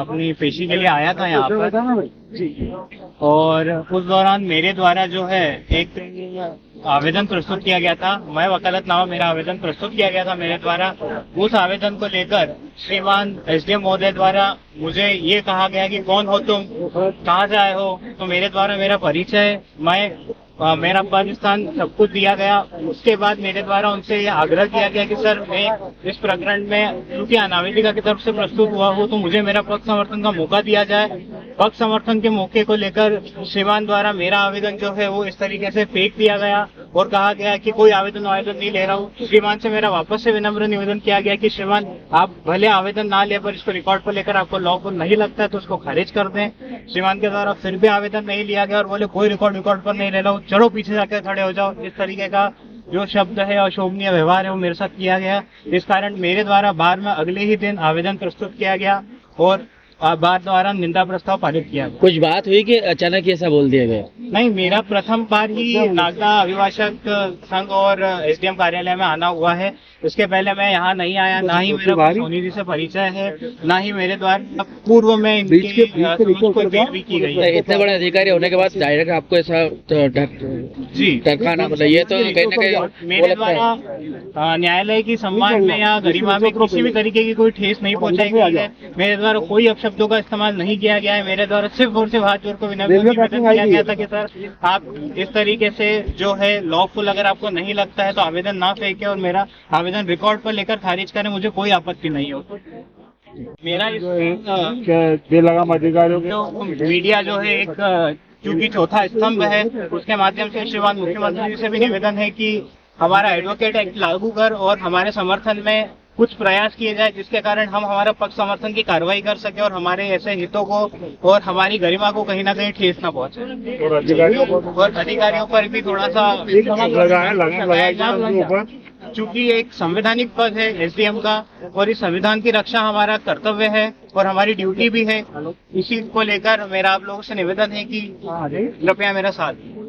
अपनी पेशी के लिए आया था यहाँ पर, और उस दौरान मेरे द्वारा जो है एक आवेदन प्रस्तुत किया गया था। मैं वकालतनामा मेरा आवेदन प्रस्तुत किया गया था मेरे द्वारा। उस आवेदन को लेकर श्रीमान एसडीएम महोदय द्वारा मुझे ये कहा गया कि कौन हो तुम, कहाँ से आए हो। तो मेरे द्वारा मेरा परिचय, मेरा पाकिस्तान सब कुछ दिया गया। उसके बाद मेरे द्वारा उनसे ये आग्रह किया गया कि सर मैं इस प्रकरण में क्योंकि अनावेदिका की तरफ से प्रस्तुत हुआ हूँ तो मुझे मेरा पक्ष समर्थन का मौका दिया जाए। पक्ष समर्थन के मौके को लेकर श्रीमान द्वारा मेरा आवेदन जो है वो इस तरीके से फेंक दिया गया और कहा गया कि कोई आवेदन नहीं ले रहा हूँ। श्रीमान से मेरा वापस से विनम्र निवेदन किया गया कि श्रीमान आप भले आवेदन ना ले पर इसको रिकॉर्ड पर लेकर आपको लॉ को नहीं लगता है तो उसको खारिज कर दें। श्रीमान के द्वारा फिर भी आवेदन नहीं लिया गया और बोले कोई रिकॉर्ड पर नहीं ले रहा हूँ, चलो पीछे जाकर खड़े हो जाओ। इस तरीके का जो शब्द है अशोभनीय व्यवहार है वो मेरे साथ किया गया। इस कारण मेरे द्वारा बार में अगले ही दिन आवेदन प्रस्तुत किया गया और बार द्वारा निंदा प्रस्ताव पारित किया गया। कुछ बात हुई कि अचानक ऐसा बोल दिया गया? नहीं, मेरा प्रथम बार ही नागदा अभिभाषक संघ और एसडीएम कार्यालय में आना हुआ है। इसके पहले मैं यहाँ नहीं आया, ना ही मेरा सोनी जी से परिचय है, ना ही मेरे द्वारा पूर्व में इनकी कोई पैरवी की गई है। इतने बड़े अधिकारी होने के बाद डायरेक्ट आपको ऐसा जी टरकाना, मतलब ये तो कहीं ना कहीं मेरे द्वारा न्यायालय की सम्मान में या गरिमा में किसी भी तरीके की कोई ठेस नहीं पहुंचाई गई है। मेरे द्वारा कोई अपशब्दों का इस्तेमाल नहीं किया गया है। मेरे द्वारा सिर्फ और सिर्फ हाथ जोड़ को विनम्र निवेदन किया गया था कि सर आप इस तरीके से जो है लॉफुल अगर आपको नहीं लगता है तो आवेदन ना फेंके और मेरा आवेदन रिकॉर्ड पर लेकर खारिज करें, मुझे कोई आपत्ति नहीं हो। मेरा बेलगाम अधिकारियों के मीडिया जो है एक क्योंकि चौथा स्तंभ है, उसके माध्यम से श्रीमान मुख्यमंत्री जी से भी निवेदन है कि हमारा एडवोकेट एक्ट लागू कर और हमारे समर्थन में कुछ प्रयास किए जाए जिसके कारण हम हमारा पक्ष समर्थन की कार्रवाई कर सके और हमारे ऐसे हितों को और हमारी गरिमा को कहीं ना कहीं ठेस न पहुंचे। और अधिकारियों पर भी थोड़ा सा चूंकि एक संवैधानिक पद है एसडीएम का और इस संविधान की रक्षा हमारा कर्तव्य है और हमारी ड्यूटी भी है। इसी को लेकर मेरा आप लोगों से निवेदन है कि कृपया मेरा साथ दें।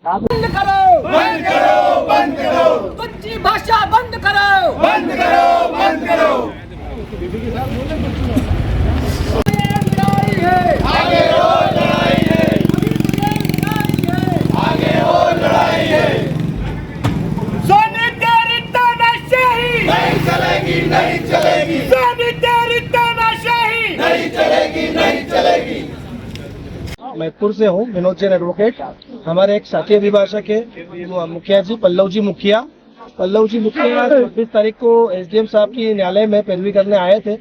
बंद करो, बंद करो, बंद करो, कच्ची भाषा बंद करो, बंद करो, बंद करो। आगे और लड़ाई है, आगे और लड़ाई है। सोनी तेरी तानाशाही नहीं चलेगी, नहीं चलेगी। सोनी तेरी तानाशाही नहीं चलेगी, नहीं चलेगी। मैदपुर से हूँ, विनोद जैन एडवोकेट। हमारे एक साथी अभिभाषक है मुखिया जी, पल्लव जी मुखिया 26 तारीख को एसडीएम साहब की न्यायालय में पैरवी करने आए थे।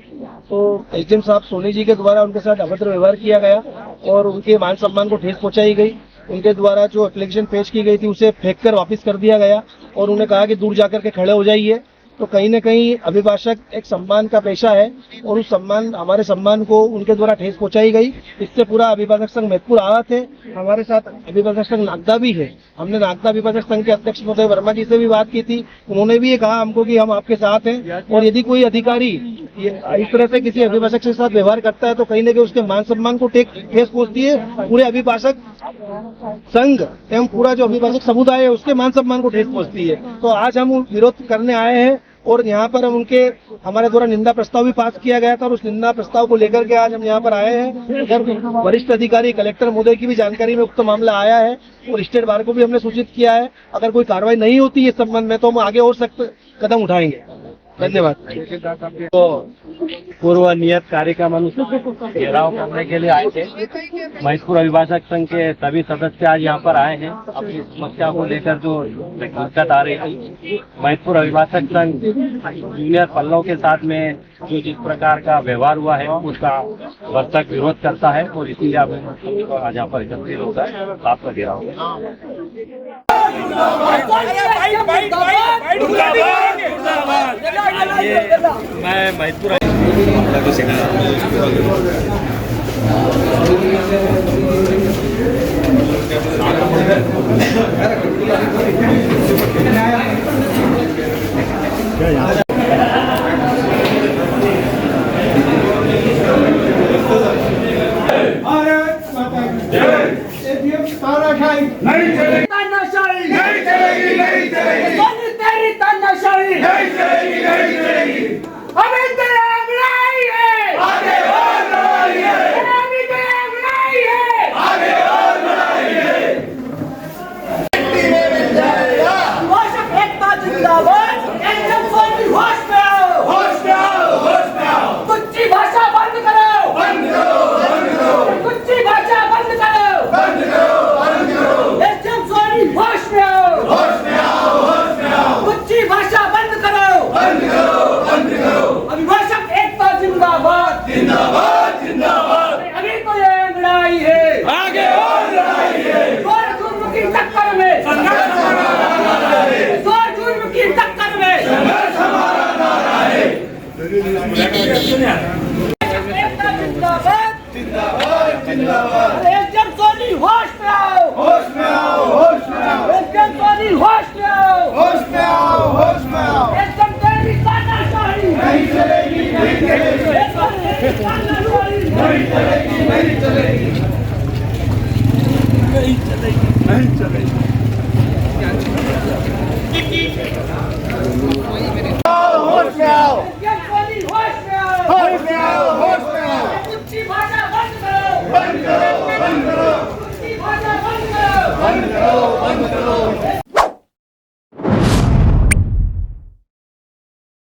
तो एसडीएम साहब सोनी जी के द्वारा उनके साथ अभद्र व्यवहार किया गया और उनके मान सम्मान को ठेस पहुंचाई गई। उनके द्वारा जो एप्लीकेशन पेश की गई थी उसे फेंक कर वापिस कर दिया गया और उन्हें कहा कि दूर जाकर के खड़े हो जाइए। तो कहीं न कहीं अभिभाषक एक सम्मान का पेशा है और उस सम्मान हमारे सम्मान को उनके द्वारा ठेस पहुंचाई गई। इससे पूरा अभिभाषक संघ मैदपुर आहत है। हमारे साथ अभिभाषक संघ नागदा भी है। हमने नागदा अभिभाषक संघ के अध्यक्ष महोदय वर्मा जी से भी बात की थी। उन्होंने भी ये कहा हमको कि हम आपके साथ हैं और यदि कोई अधिकारी इस तरह से किसी अभिभाषक के साथ व्यवहार करता है तो कहीं न कहीं उसके मान सम्मान को ठेस पहुंचती है। पूरे अभिभाषक संघ एवं पूरा जो अभिभाषक समुदाय है उसके मान सम्मान को ठेस पहुंचती है। तो आज हम विरोध करने आए हैं और यहाँ पर हम हमारे द्वारा निंदा प्रस्ताव भी पास किया गया था और उस निंदा प्रस्ताव को लेकर के आज हम यहाँ पर आए हैं। अगर वरिष्ठ अधिकारी कलेक्टर महोदय की भी जानकारी में उक्त मामला आया है और स्टेट बार को भी हमने सूचित किया है। अगर कोई कार्रवाई नहीं होती इस संबंध में तो हम आगे और सख्त कदम उठाएंगे। धन्यवाद। तो पूर्व नियत कार्यक्रम अनुसार घेराव करने के लिए आए थे। मैदपुर अभिभाषक संघ के सभी सदस्य आज यहाँ पर आए हैं अपनी समस्या को लेकर जो दिक्कत आ रही है। मैदपुर अभिभाषक संघ जूनियर पल्लव के साथ में जो जिस प्रकार का व्यवहार हुआ है उसका भरसक विरोध करता है और इसीलिए आज यहाँ पर एकत्रित होता है। आपका घेराव मैं मैदपुर नहीं चलेगी, तानाशाही नहीं चलेगी, नहीं चलेगी। सोनी तेरी तानाशाही नहीं चलेगी, नहीं चलेगी। हमें तेरा लड़ाई है, आगे और लड़ाई है। एसडीएम सोनी होश में आओ, होश में आओ, होश में आओ, एसडीएम सोनी होश में आओ, होश में आओ, होश में आओ, एसडीएम तेरी तानाशाही नहीं चलेगी, नहीं चलेगी, एसडीएम तानाशाही नहीं चलेगी, नहीं चलेगी, नहीं चलेगी, नहीं चलेगी। होश में आओ, एसडीएम सोनी होश में आओ, होश में आओ, होश में आओ, कुत्ती भाषा बंद करो, बंद करो, बंद करो, कुत्ती भाषा बंद करो, बंद करो, बंद करो।